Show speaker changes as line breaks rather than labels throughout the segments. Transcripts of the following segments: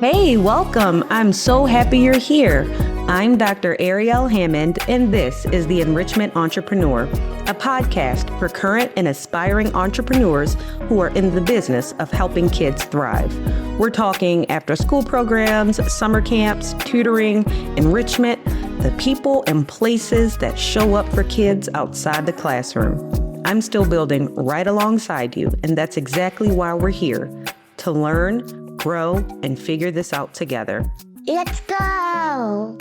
Hey, welcome. I'm so happy you're here. I'm Dr. Ariel Hammond, and this is the Enrichment Entrepreneur, a podcast for current and aspiring entrepreneurs who are in the business of helping kids thrive. We're talking after-school programs, summer camps, tutoring, enrichment, the people and places that show up for kids outside the classroom. I'm still building right alongside you, and that's exactly why we're here, to learn, grow, and figure this out together.
Let's go!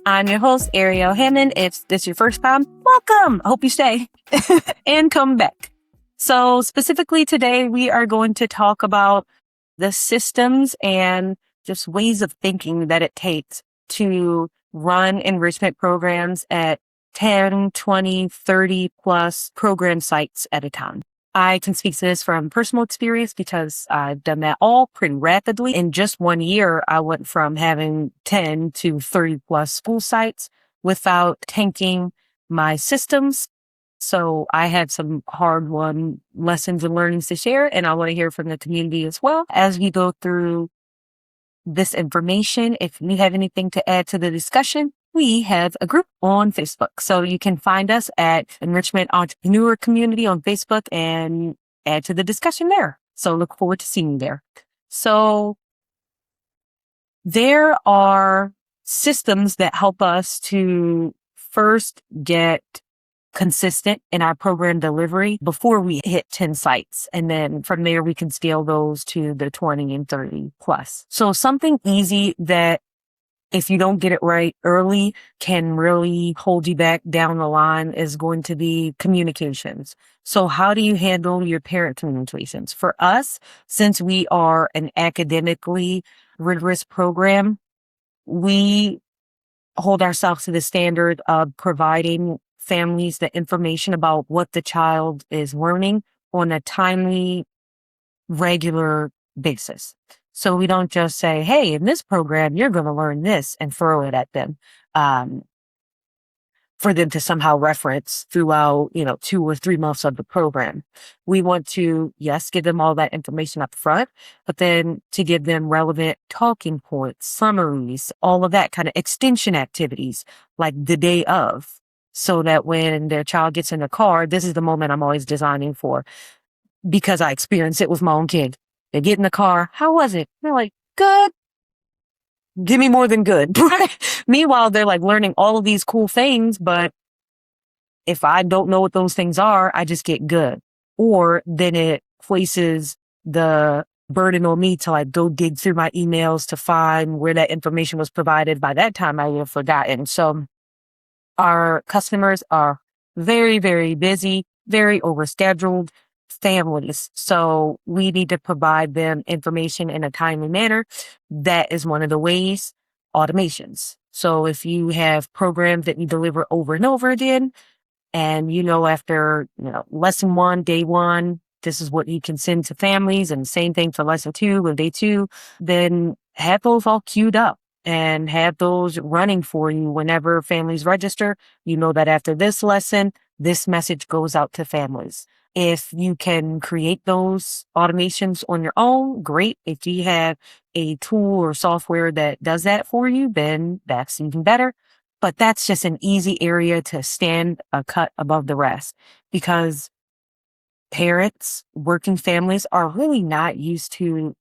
I'm your host, Ariel Hammond. If this is your first time, welcome. I hope you stay and come back. So specifically today, we are going to talk about the systems and just ways of thinking that it takes to run enrichment programs at 10, 20, 30 plus program sites at a time. I can speak to this from personal experience because I've done that all pretty rapidly. In just 1 year, I went from having 10 to 30 plus school sites without tanking my systems. So I had some hard-won lessons and learnings to share, and I want to hear from the community as well as we go through this information. If you have anything to add to the discussion, we have a group on Facebook. So you can find us at Enrichment Entrepreneur Community on Facebook and add to the discussion there. So look forward to seeing you there. So there are systems that help us to first get consistent in our program delivery before we hit 10 sites. And then from there, we can scale those to the 20 and 30 plus. So something easy that if you don't get it right early can really hold you back down the line is going to be communications. So how do you handle your parent communications? For us, since we are an academically rigorous program, we hold ourselves to the standard of providing families the information about what the child is learning on a timely, regular basis. So we don't just say, hey, in this program, you're going to learn this and throw it at them for them to somehow reference throughout, 2 or 3 months of the program. We want to, yes, give them all that information up front, but then to give them relevant talking points, summaries, all of that kind of extension activities, like the day of, so that when their child gets in the car, this is the moment I'm always designing for because I experienced it with my own kid. They get in the car. How was it? They're like, good. Give me more than good. Meanwhile, they're like learning all of these cool things, but if I don't know what those things are, I just get good. Or then it places the burden on me to like go dig through my emails to find where that information was provided. By that time, I would have forgotten. So our customers are very, very busy, very overscheduled families. So we need to provide them information in a timely manner. That is one of the ways. Automations. So if you have programs that you deliver over and over again, and after lesson 1, day 1, this is what you can send to families, and same thing for lesson 2 and day 2, then have those all queued up and have those running for you whenever families register. You know that after this lesson, this message goes out to families. If you can create those automations on your own, great. If you have a tool or software that does that for you, then that's even better. But that's just an easy area to stand a cut above the rest because parents, working families are really not used to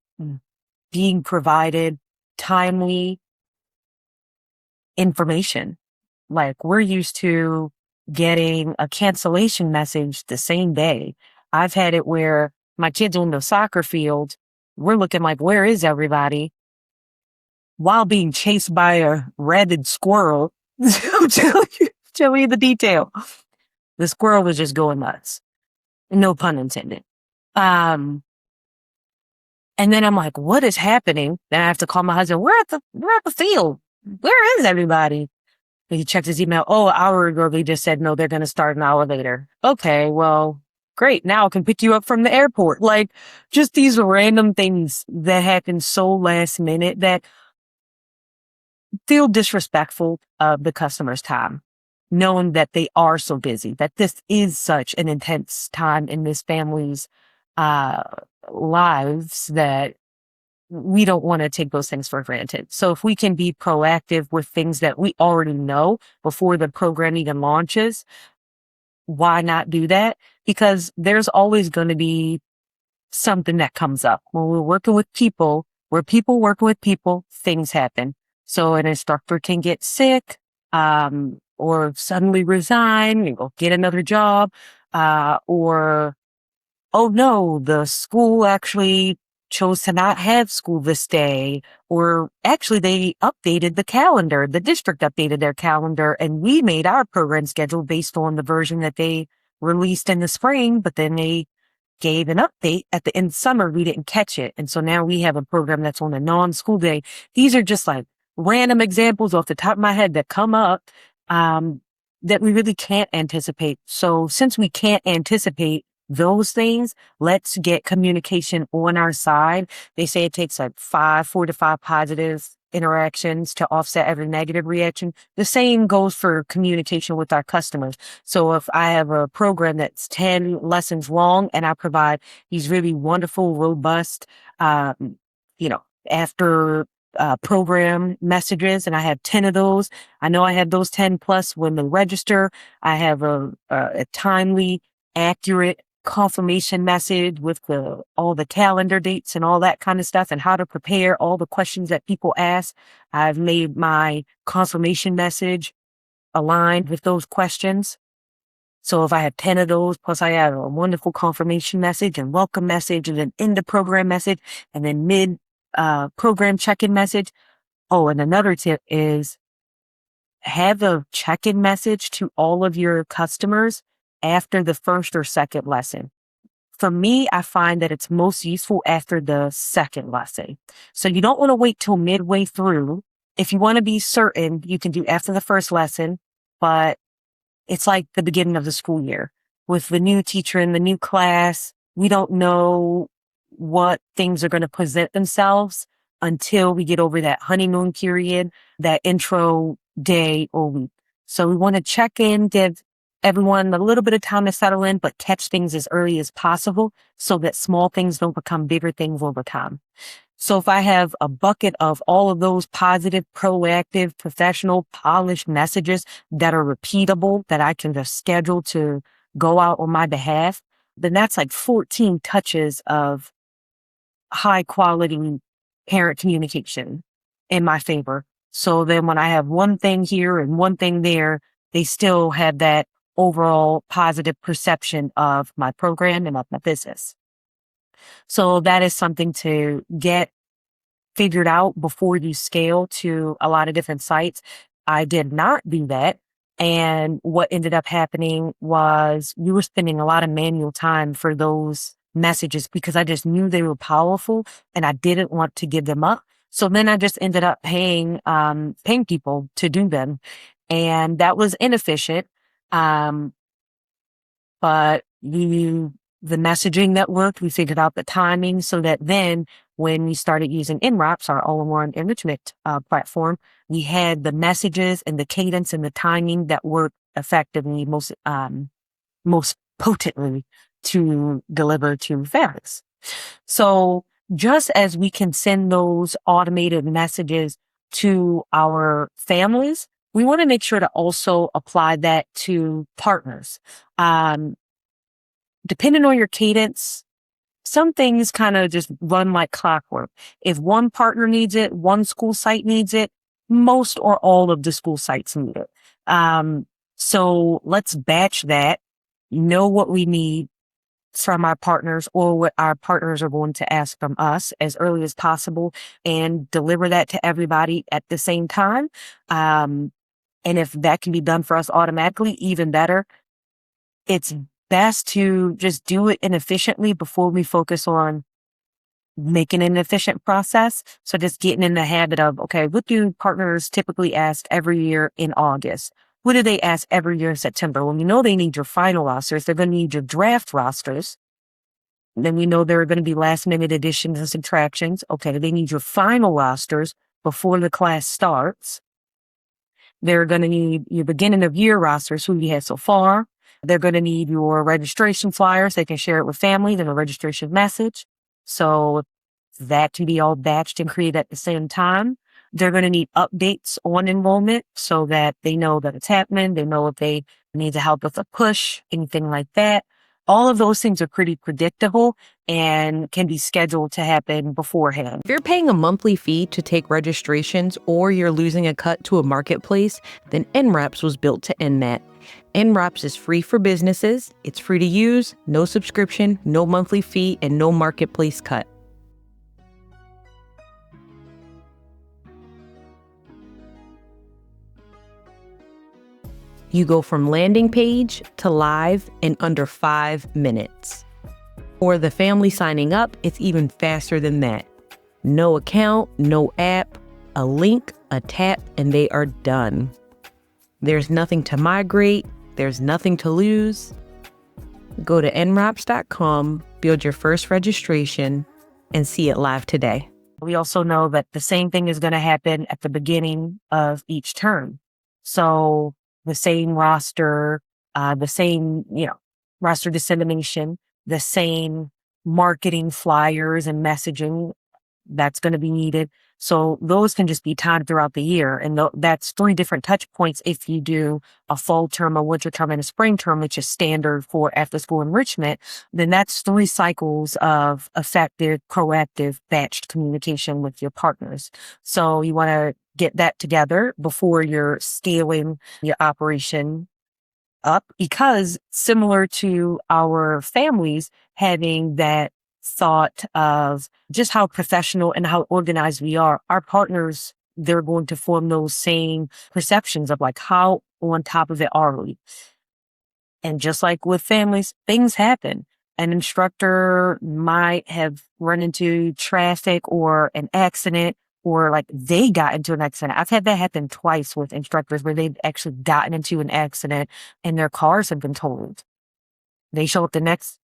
being provided timely information. Like we're used to getting a cancellation message the same day. I've had it where my kids on the soccer field, we're looking like, where is everybody? While being chased by a rabid squirrel. I'm telling you the detail. The squirrel was just going nuts. No pun intended. And then I'm like, what is happening? Then I have to call my husband. We're at the field. Where is everybody? He checked his email. Oh, an hour ago, they just said, no, they're going to start an hour later. Okay, well, great. Now I can pick you up from the airport. Like just these random things that happen so last minute that feel disrespectful of the customer's time, knowing that they are so busy, that this is such an intense time in this family's uh, lives that we don't want to take those things for granted. So if we can be proactive with things that we already know before the program even launches, why not do that? Because there's always going to be something that comes up when we're working with people, where people work with people, things happen. So an instructor can get sick, or suddenly resign, go get another job, or, oh no, the school actually chose to not have school this day, or actually they updated the calendar. The district updated their calendar and we made our program schedule based on the version that they released in the spring, but then they gave an update at the end of summer. We didn't catch it. And so now we have a program that's on a non-school day. These are just like random examples off the top of my head that come up, that we really can't anticipate. So since we can't anticipate those things, let's get communication on our side. They say it takes like 4 to 5 positive interactions to offset every negative reaction. The same goes for communication with our customers. So if I have a program that's 10 lessons long and I provide these really wonderful, robust, after program messages, and I have 10 of those, I know I have those 10 plus when they register. I have a timely, accurate confirmation message with all the calendar dates and all that kind of stuff and how to prepare all the questions that people ask. I've made my confirmation message aligned with those questions. So if I have 10 of those, plus I have a wonderful confirmation message and welcome message and an end of program message and then mid program check-in message. Oh, and another tip is have a check-in message to all of your customers after the first or second lesson. For me, I find that it's most useful after the second lesson. So you don't want to wait till midway through. If you want to be certain, you can do after the first lesson, but it's like the beginning of the school year. With the new teacher in the new class, we don't know what things are going to present themselves until we get over that honeymoon period, that intro day or week. So we want to check in, give everyone a little bit of time to settle in, but catch things as early as possible so that small things don't become bigger things over time. So if I have a bucket of all of those positive, proactive, professional, polished messages that are repeatable, that I can just schedule to go out on my behalf, then that's like 14 touches of high quality parent communication in my favor. So then when I have one thing here and one thing there, they still have that overall positive perception of my program and of my business. So that is something to get figured out before you scale to a lot of different sites. I did not do that. And what ended up happening was we were spending a lot of manual time for those messages because I just knew they were powerful and I didn't want to give them up. So then I just ended up paying people to do them. And that was inefficient. But the messaging that worked, we figured out the timing so that then when we started using NROPS, our all-in-one enrichment platform, we had the messages and the cadence and the timing that worked effectively, most potently to deliver to families. So just as we can send those automated messages to our families, we want to make sure to also apply that to partners. Depending on your cadence, some things kind of just run like clockwork. If one partner needs it, one school site needs it, most or all of the school sites need it. So let's batch that, know what we need from our partners or what our partners are going to ask from us as early as possible and deliver that to everybody at the same time. And if that can be done for us automatically, even better. It's best to just do it inefficiently before we focus on making an efficient process. So just getting in the habit of, okay, what do partners typically ask every year in August? What do they ask every year in September? When you know they need your final rosters, they're going to need your draft rosters. Then we know there are going to be last minute additions and subtractions. Okay, they need your final rosters before the class starts. They're going to need your beginning of year rosters, who you had so far. They're going to need your registration flyers. They can share it with family, then a registration message. So that can be all batched and created at the same time. They're going to need updates on enrollment so that they know that it's happening. They know if they need to help with a push, anything like that. All of those things are pretty predictable and can be scheduled to happen beforehand.
If you're paying a monthly fee to take registrations or you're losing a cut to a marketplace, then NREPS was built to end that. NREPS is free for businesses. It's free to use, no subscription, no monthly fee, and no marketplace cut. You go from landing page to live in under 5 minutes. For the family signing up, it's even faster than that. No account, no app, a link, a tap, and they are done. There's nothing to migrate. There's nothing to lose. Go to nrops.com, build your first registration, and see it live today.
We also know that the same thing is going to happen at the beginning of each term. So the same roster, roster dissemination, the same marketing flyers and messaging that's going to be needed. So those can just be timed throughout the year. And that's 3 different touch points if you do a fall term, a winter term, and a spring term, which is standard for after school enrichment. Then that's 3 cycles of effective, proactive, batched communication with your partners. So you want to get that together before you're scaling your operation up, because similar to our families having that thought of just how professional and how organized we are, our partners, they're going to form those same perceptions of like, how on top of it are we? And just like with families, things happen. An instructor might have run into traffic or an accident, or like they got into an accident. I've had that happen twice with instructors where they've actually gotten into an accident and their cars have been totaled. They show up the next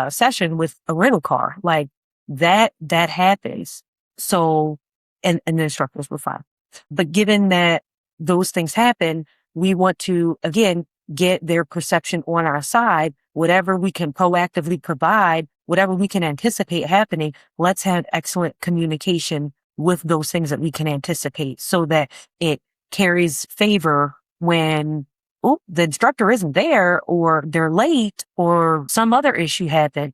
session with a rental car. Like that happens. So, and the instructors were fine. But given that those things happen, we want to, again, get their perception on our side. Whatever we can proactively provide, whatever we can anticipate happening, let's have excellent communication with those things that we can anticipate so that it carries favor when the instructor isn't there or they're late or some other issue happened.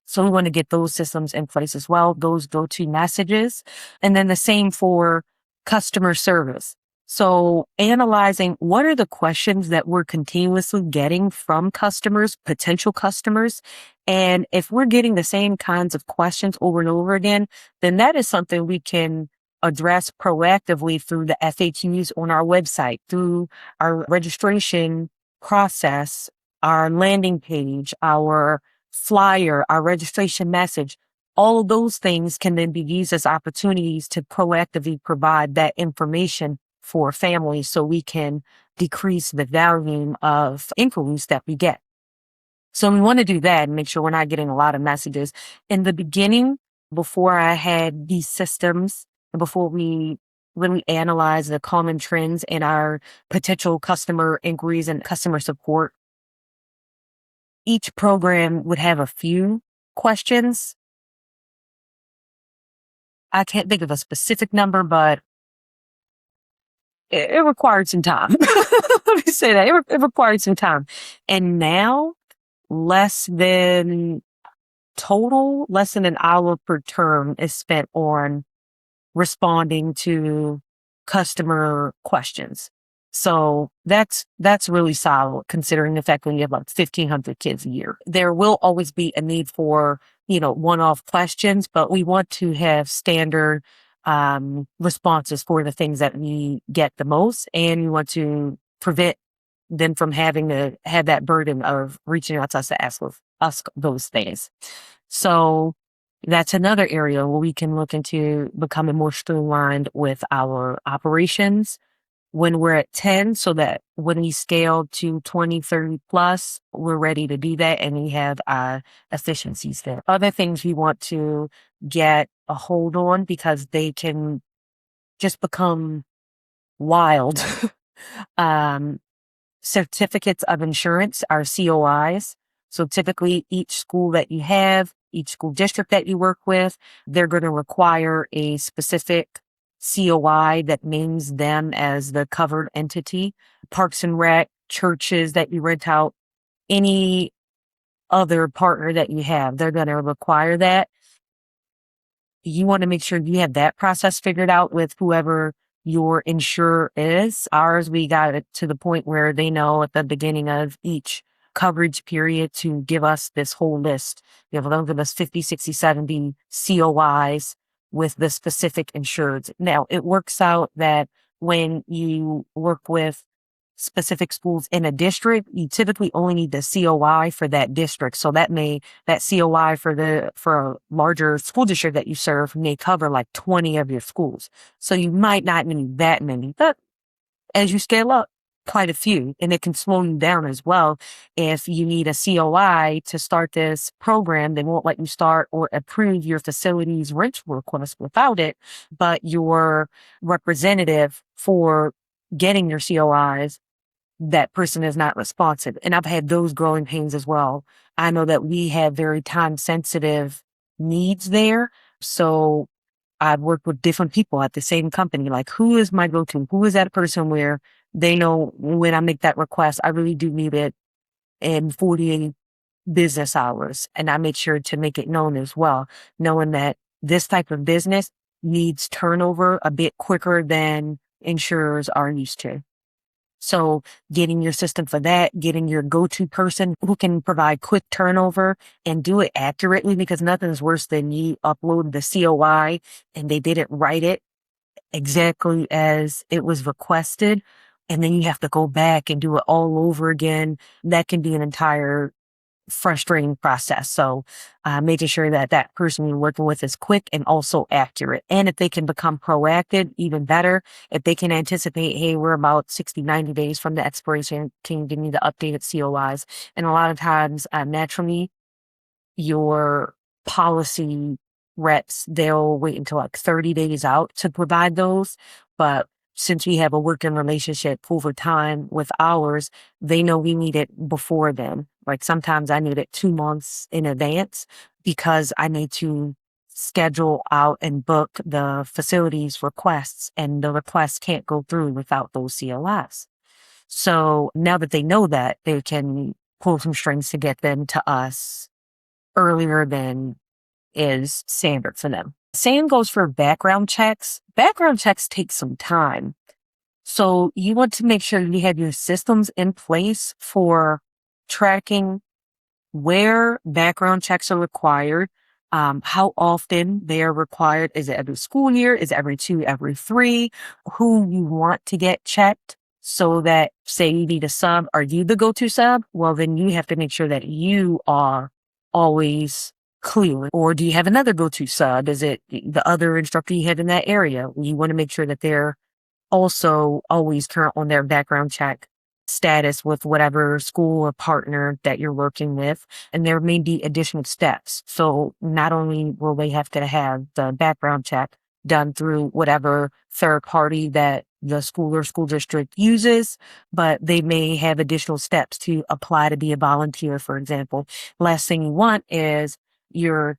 So we want to get those systems in place as well, those go-to messages. And then the same for customer service. So analyzing what are the questions that we're continuously getting from customers, potential customers. And if we're getting the same kinds of questions over and over again, then that is something we can address proactively through the FAQs on our website, through our registration process, our landing page, our flyer, our registration message. All of those things can then be used as opportunities to proactively provide that information for families so we can decrease the volume of inquiries that we get. So we want to do that and make sure we're not getting a lot of messages. In the beginning, before I had these systems, before we really analyze the common trends in our potential customer inquiries and customer support, each program would have a few questions. I can't think of a specific number, but it required some time. Let me say that. It required some time. And now, less than an hour per term is spent on responding to customer questions. So that's really solid considering the fact when you have like 1,500 kids a year. There will always be a need for, one-off questions, but we want to have standard responses for the things that we get the most. And we want to prevent them from having to have that burden of reaching out to us to ask those things. So that's another area where we can look into becoming more streamlined with our operations when we're at 10, so that when we scale to 20, 30 plus, we're ready to do that and we have efficiencies there. Other things we want to get a hold on because they can just become wild. certificates of insurance are COIs. So typically each school that you have, each school district that you work with, they're going to require a specific COI that names them as the covered entity. Parks and Rec, churches that you rent out, any other partner that you have, they're going to require that. You want to make sure you have that process figured out with whoever your insurer is. Ours, we got it to the point where they know at the beginning of each coverage period to give us this whole list. They'll give us 50, 60, 70 COIs with the specific insureds. Now, it works out that when you work with specific schools in a district, you typically only need the COI for that district. So that COI for a larger school district that you serve may cover like 20 of your schools. So you might not need that many, but as you scale up, quite a few, and it can slow you down as well. If you need a COI to start this program, they won't let you start or approve your facility's rent request without it, but your representative for getting your COIs, that person is not responsive. And I've had those growing pains as well. I know that we have very time sensitive needs there. So I've worked with different people at the same company. Like, who is my go-to? Who is that person where they know when I make that request, I really do need it in 48 business hours. And I make sure to make it known as well, knowing that this type of business needs turnover a bit quicker than insurers are used to. So getting your system for that, getting your go-to person who can provide quick turnover and do it accurately, because nothing's worse than you upload the COI and they didn't write it exactly as it was requested. And then you have to go back and do it all over again. That can be an entire frustrating process. So making sure that that person you're working with is quick and also accurate. And if they can become proactive, even better. If they can anticipate, hey, we're about 60, 90 days from the expiration, can you give me the updated COIs? And a lot of times, naturally, your policy reps, they'll wait until like 30 days out to provide those. But since we have a working relationship over time with ours, they know we need it before then. Like sometimes I need it 2 months in advance because I need to schedule out and book the facility's requests, and the requests can't go through without those COIs. So now that they know that, they can pull some strings to get them to us earlier than is standard for them. Same goes for background checks. Background checks take some time. So you want to make sure you have your systems in place for tracking where background checks are required, how often they are required. Is it every school year? Is it every 2, every 3? Who you want to get checked so that, say you need a sub, are you the go-to sub? Well, then you have to make sure that you are always clear. Or do you have another go-to sub? Is it the other instructor you have in that area? You want to make sure that they're also always current on their background check status with whatever school or partner that you're working with. And there may be additional steps. So not only will they have to have the background check done through whatever third party that the school or school district uses, but they may have additional steps to apply to be a volunteer, for example. Last thing you want is your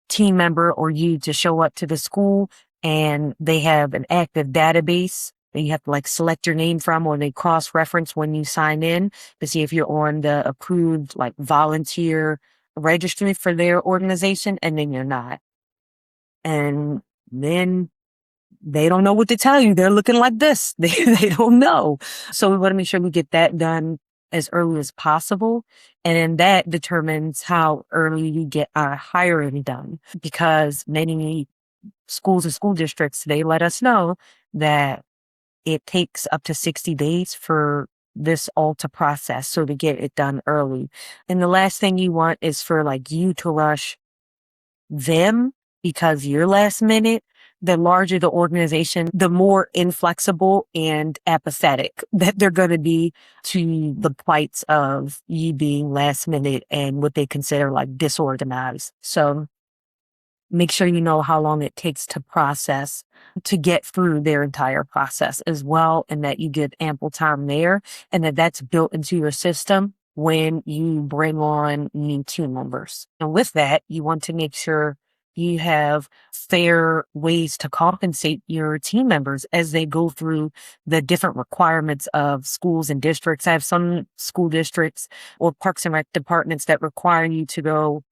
team member or you to show up to the school and they have an active database that you have to like select your name from, or they cross-reference when you sign in to see if you're on the approved like volunteer registry for their organization, and then you're not. And then they don't know what to tell you. They're looking like this. They don't know. So we want to make sure we get that done as early as possible. And then that determines how early you get our hiring done, because many schools and school districts, they let us know that it takes up to 60 days for this all to process. So to get it done early. And the last thing you want is for like you to rush them because you're last minute. The larger the organization, the more inflexible and apathetic that they're going to be to the plights of you being last minute and what they consider like disorganized. So make sure you know how long it takes to process, to get through their entire process as well, and that you give ample time there, and that that's built into your system when you bring on new team members. And with that, you want to make sure you have fair ways to compensate your team members as they go through the different requirements of schools and districts. I have some school districts or Parks and Rec departments that require you to go,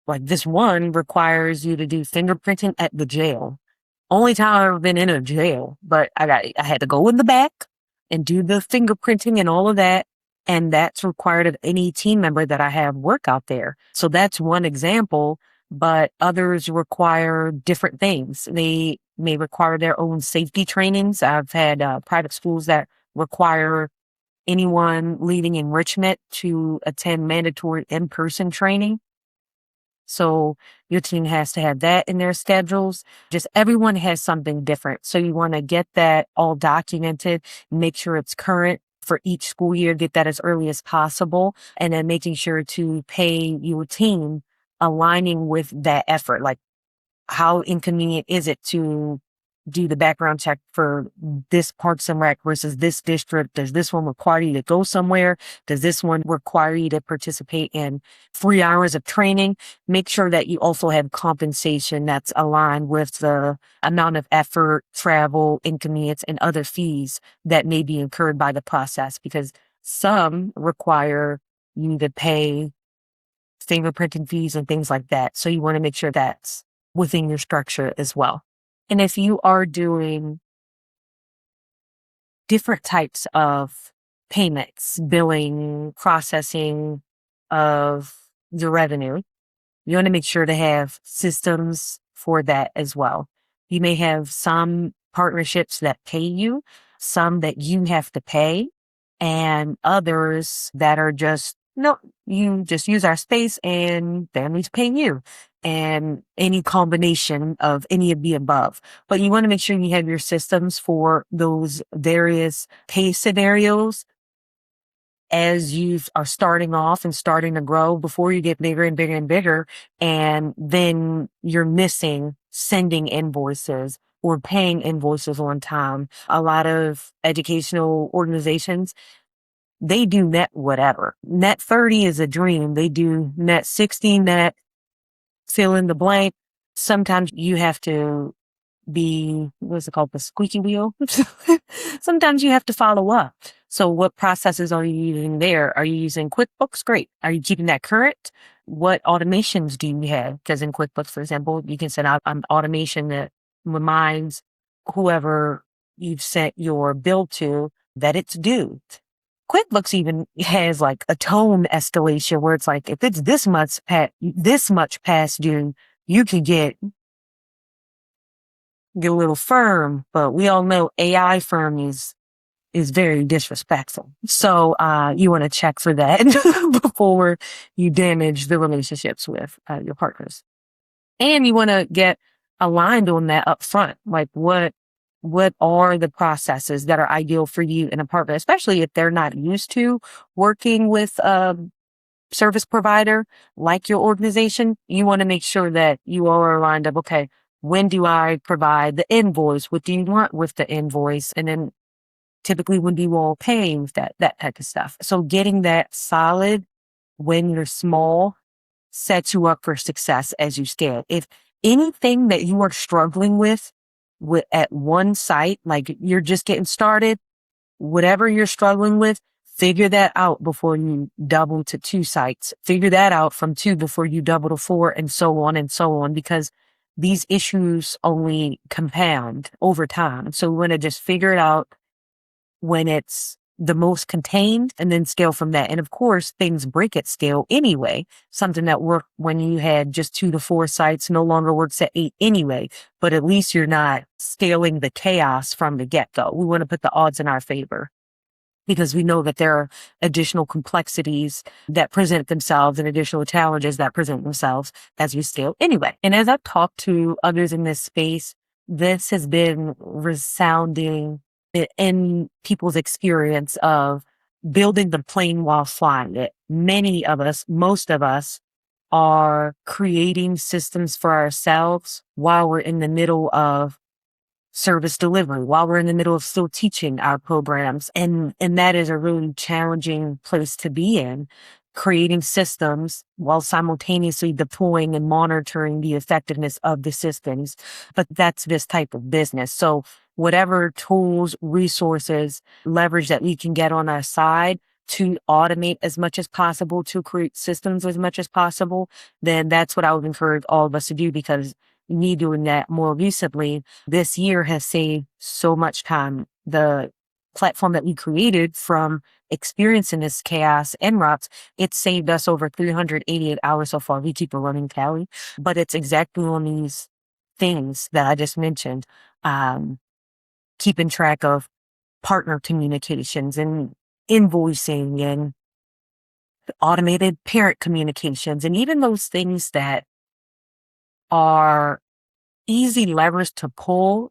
like this one requires you to do fingerprinting at the jail. Only time I've ever been in a jail, but I had to go in the back and do the fingerprinting and all of that. And that's required of any team member that I have work out there. So that's one example, but others require different things. They may require their own safety trainings. I've had private schools that require anyone leaving enrichment to attend mandatory in-person training. So your team has to have that in their schedules. Just everyone has something different. So you want to get that all documented, make sure it's current for each school year, get that as early as possible, and then making sure to pay your team aligning with that effort. Like, how inconvenient is it to do the background check for this Parks and Rec versus this district? Does this one require you to go somewhere? Does this one require you to participate in 3 hours of training? Make sure that you also have compensation that's aligned with the amount of effort, travel, inconvenience, and other fees that may be incurred by the process, because some require you to pay fingerprinting fees and things like that. So you want to make sure that's within your structure as well. And if you are doing different types of payments, billing, processing of your revenue, you want to make sure to have systems for that as well. You may have some partnerships that pay you, some that you have to pay, and others that are just, no, you just use our space and families paying you, and any combination of any of the above. But you want to make sure you have your systems for those various pay scenarios as you are starting off and starting to grow before you get bigger and bigger and bigger. And then you're missing sending invoices or paying invoices on time. A lot of educational organizations, they do net whatever. Net 30 is a dream. They do net 60, net fill in the blank. Sometimes you have to be, what's it called, the squeaky wheel? Sometimes you have to follow up. So what processes are you using there? Are you using QuickBooks? Great. Are you keeping that current? What automations do you have? Because in QuickBooks, for example, you can send out an automation that reminds whoever you've sent your bill to that it's due. QuickBooks even has like a tone escalation where it's like, if it's this much past due, you can get a little firm. But we all know AI firm is very disrespectful. So you want to check for that before you damage the relationships with your partners. And you want to get aligned on that up front. Like, what are the processes that are ideal for you and a partner, especially if they're not used to working with a service provider like your organization? You want to make sure that you all are aligned up. Okay, when do I provide the invoice? What do you want with the invoice? And then typically when do you all pay with that type of stuff? So getting that solid when you're small sets you up for success as you scale. If anything that you are struggling with at one site, like you're just getting started, whatever you're struggling with, figure that out before you double to 2 sites. Figure that out from 2 before you double to 4, and so on, because these issues only compound over time. So we want to just figure it out when it's the most contained and then scale from that. And of course, things break at scale anyway. Something that worked when you had just 2 to 4 sites no longer works at 8 anyway, but at least you're not scaling the chaos from the get-go. We want to put the odds in our favor, because we know that there are additional complexities that present themselves and additional challenges that present themselves as we scale anyway. And as I've talked to others in this space, this has been resounding in people's experience of building the plane while flying it. Many of us, most of us, are creating systems for ourselves while we're in the middle of service delivery, while we're in the middle of still teaching our programs. And that is a really challenging place to be in, creating systems while simultaneously deploying and monitoring the effectiveness of the systems. But that's this type of business. So whatever tools, resources, leverage that we can get on our side to automate as much as possible, to create systems as much as possible, then that's what I would encourage all of us to do, because me doing that more recently this year has saved so much time. The platform that we created from experiencing this chaos en route, it saved us over 388 hours so far. We keep a running tally, but it's exactly on these things that I just mentioned. Keeping track of partner communications and invoicing and automated parent communications, and even those things that are easy levers to pull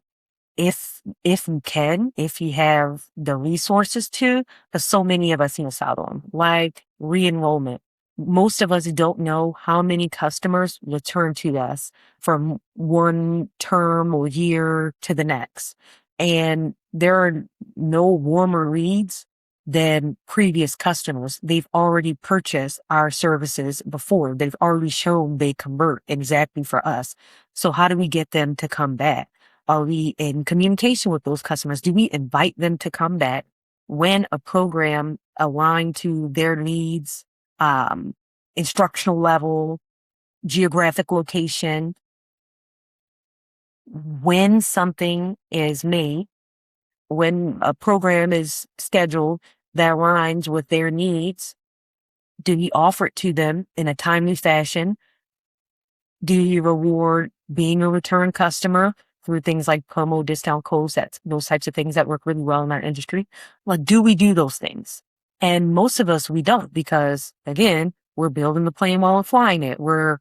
if you can, if you have the resources to, but so many of us miss out on, like re-enrollment. Most of us don't know how many customers return to us from one term or year to the next. And there are no warmer leads than previous customers. They've already purchased our services before. They've already shown they convert exactly for us. So how do we get them to come back? Are we in communication with those customers? Do we invite them to come back when a program aligned to their needs, instructional level, geographic location? When something is made, when a program is scheduled that aligns with their needs, do you offer it to them in a timely fashion? Do you reward being a return customer through things like promo, discount codes, those types of things that work really well in our industry? Like, do we do those things? And most of us, we don't, because again, we're building the plane while we're flying it. We're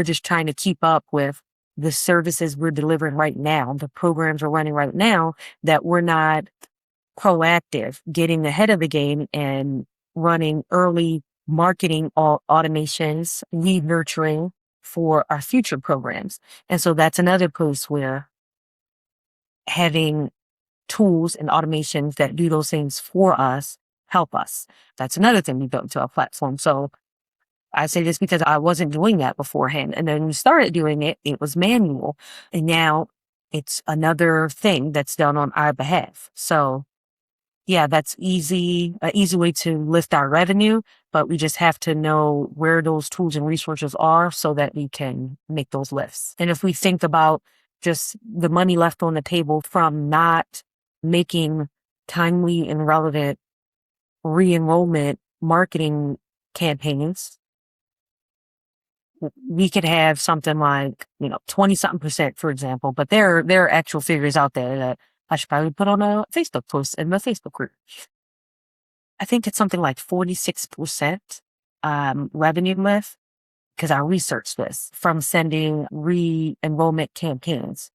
just trying to keep up with the services we're delivering right now, the programs we're running right now, that we're not proactive, getting ahead of the game and running early marketing automations, lead nurturing for our future programs. And so that's another place where having tools and automations that do those things for us help us. That's another thing we built into our platform. So I say this because I wasn't doing that beforehand. And then we started doing it, it was manual. And now it's another thing that's done on our behalf. So yeah, that's an easy way to lift our revenue, but we just have to know where those tools and resources are so that we can make those lifts. And if we think about just the money left on the table from not making timely and relevant re-enrollment marketing campaigns, we could have something like, 20 something percent, for example, but there are actual figures out there that I should probably put on a Facebook post in my Facebook group. I think it's something like 46% revenue lift, because I researched this from sending re-enrollment campaigns.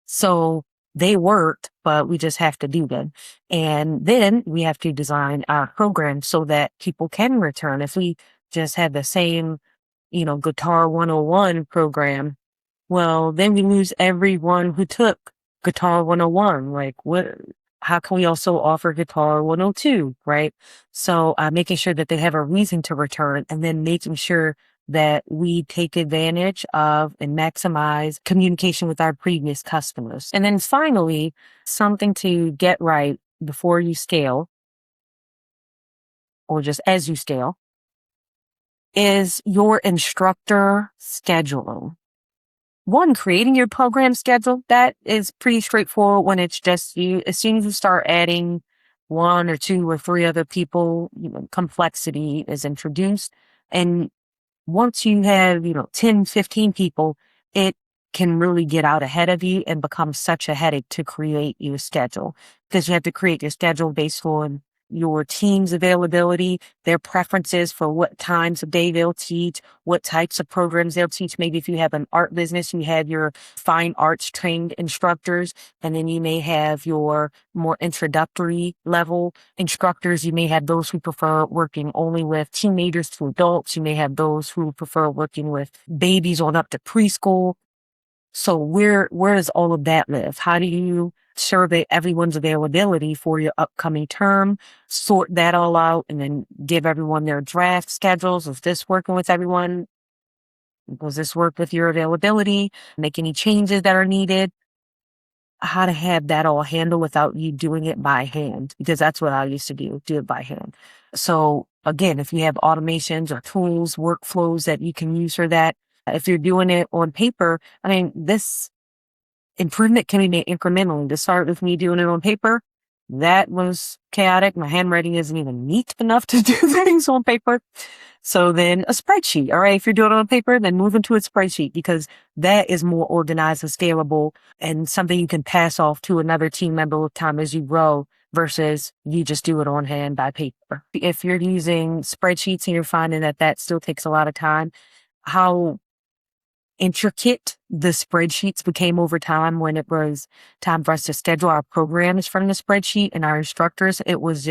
So they worked, but we just have to do them. And then we have to design our program so that people can return. If we just had the same, Guitar 101 program, well, then we lose everyone who took Guitar 101. Like, how can we also offer Guitar 102, right? So making sure that they have a reason to return, and then making sure that we take advantage of and maximize communication with our previous customers. And then finally, something to get right before you scale, or just as you scale, is your instructor scheduling. One, creating your program schedule, that is pretty straightforward when it's just you. As soon as you start adding one or two or three other people, complexity is introduced. And once you have, 10, 15 people, it can really get out ahead of you and become such a headache to create your schedule, because you have to create your schedule based on your team's availability, their preferences for what times of day they'll teach, what types of programs they'll teach. Maybe if you have an art business, you have your fine arts trained instructors, and then you may have your more introductory level instructors. You may have those who prefer working only with teenagers to adults. You may have those who prefer working with babies on up to preschool. So where does all of that live? How do you survey everyone's availability for your upcoming term, sort that all out, and then give everyone their draft schedules? Is this working with everyone? Does this work with your availability? Make any changes that are needed? How to have that all handled without you doing it by hand, because that's what I used to do it by hand. So again, if you have automations or tools, workflows that you can use for that, if you're doing it on paper, I mean, this improvement can be made incrementally. To start with me doing it on paper, that was chaotic. My handwriting isn't even neat enough to do things on paper. So then a spreadsheet. All right. If you're doing it on paper, then move into a spreadsheet, because that is more organized and scalable and something you can pass off to another team member with time as you grow, versus you just do it on hand by paper. If you're using spreadsheets and you're finding that still takes a lot of time, how intricate the spreadsheets became over time when it was time for us to schedule our programs from the spreadsheet and our instructors, it was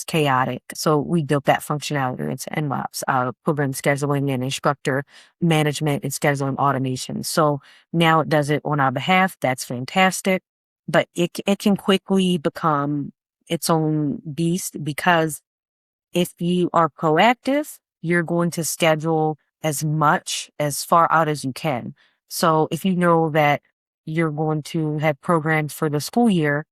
chaotic. So we built that functionality into NLAPS, program scheduling and instructor management and scheduling automation. So now it does it on our behalf. That's fantastic. But it can quickly become its own beast, because if you are proactive, you're going to schedule as far out as you can. So if you know that you're going to have programs for the school year,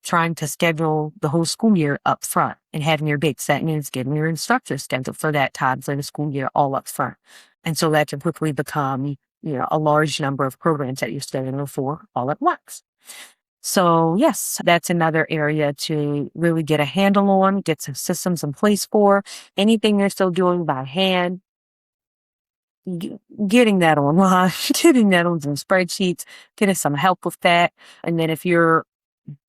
trying to schedule the whole school year up front and having your dates, that means getting your instructors scheduled for that time for the school year all up front. And so that can quickly become, a large number of programs that you're scheduling for all at once. So yes, that's another area to really get a handle on, get some systems in place for. Anything you're still doing by hand, getting that online, getting that on some spreadsheets, getting some help with that. And then if you're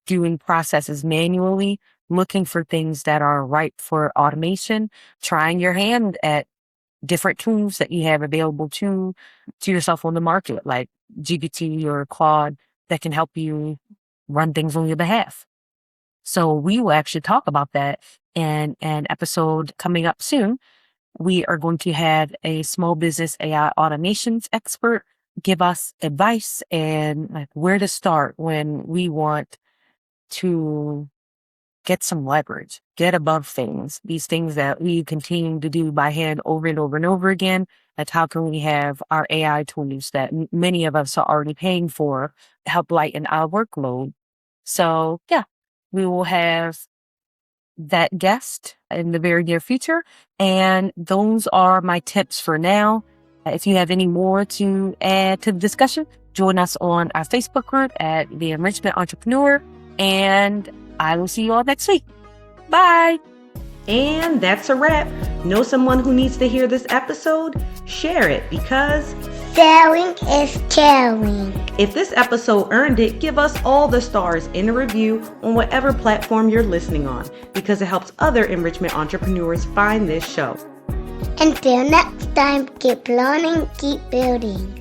doing processes manually, looking for things that are ripe for automation, trying your hand at different tools that you have available to yourself on the market, like GPT or Claude, that can help you run things on your behalf. So we will actually talk about that in an episode coming up soon. We are going to have a small business AI automations expert give us advice and where to start when we want to get some leverage, get above things, these things that we continue to do by hand over and over and over again. That's how can we have our AI tools that many of us are already paying for help lighten our workload. So yeah, we will have that guest in the very near future. And those are my tips for now. If you have any more to add to the discussion, join us on our Facebook group at the Enrichment Entrepreneur. And I will see you all next week. Bye.
And that's a wrap. Know someone who needs to hear this episode? Share it, because
Sharing is caring.
if this episode earned it, give us all the stars in a review on whatever platform you're listening on, because it helps other enrichment entrepreneurs find this show.
Until next time, keep learning, keep building.